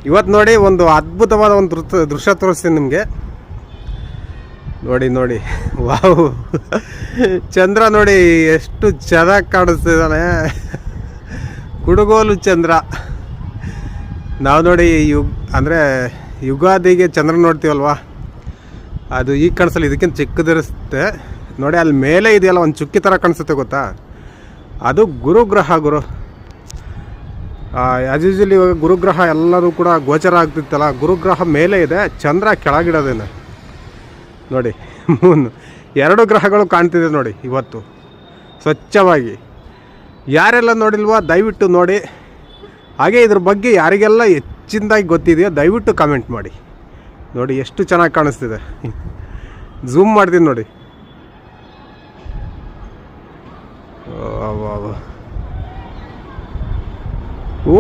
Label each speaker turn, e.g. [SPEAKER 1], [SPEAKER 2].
[SPEAKER 1] ಇವತ್ತು ನೋಡಿ ಒಂದು ಅದ್ಭುತವಾದ ಒಂದು ದೃಶ್ಯ ತೋರಿಸ್ತೀನಿ ನಿಮಗೆ. ನೋಡಿ ನೋಡಿ, ವಾವ್, ಚಂದ್ರ ನೋಡಿ ಎಷ್ಟು ಚೆನ್ನಾಗಿ ಕಾಣಿಸ್ತಿದ್ದಾನೆ. ಕುಡುಗೋಲು ಚಂದ್ರ. ನಾವು ನೋಡಿ ಅಂದರೆ ಯುಗಾದಿಗೆ ಚಂದ್ರ ನೋಡ್ತೀವಲ್ವ, ಅದು ಈಗ ಕಾಣಿಸಲ್ಲ, ಇದಕ್ಕಿಂತ ಚಿಕ್ಕದಿರಿಸುತ್ತೆ ನೋಡಿ. ಅಲ್ಲಿ ಮೇಲೆ ಇದೆಯಲ್ಲ ಒಂದು ಚುಕ್ಕಿ ಥರ ಕಾಣಿಸುತ್ತೆ ಗೊತ್ತಾ, ಅದು ಗುರುಗ್ರಹ. ಆ್ಯಸ್ ಯೂಶಲಿ ಇವಾಗ ಗುರುಗ್ರಹ ಎಲ್ಲರೂ ಕೂಡ ಗೋಚರ ಆಗ್ತಿತ್ತಲ್ಲ, ಗುರುಗ್ರಹ ಮೇಲೆ ಇದೆ, ಚಂದ್ರ ಕೆಳಗಿಡೋದೇನೆ ನೋಡಿ. ಎರಡು ಗ್ರಹಗಳು ಕಾಣ್ತಿದೆ ನೋಡಿ ಇವತ್ತು ಸ್ವಚ್ಛವಾಗಿ. ಯಾರೆಲ್ಲ ನೋಡಿಲ್ವೋ ದಯವಿಟ್ಟು ನೋಡಿ. ಹಾಗೆ ಇದ್ರ ಬಗ್ಗೆ ಯಾರಿಗೆಲ್ಲ ಹೆಚ್ಚಿನದಾಗಿ ಗೊತ್ತಿದೆಯೋ ದಯವಿಟ್ಟು ಕಾಮೆಂಟ್ ಮಾಡಿ. ನೋಡಿ ಎಷ್ಟು ಚೆನ್ನಾಗಿ ಕಾಣಿಸ್ತಿದೆ. ಝೂಮ್ ಮಾಡ್ತೀನಿ ನೋಡಿ. ಓ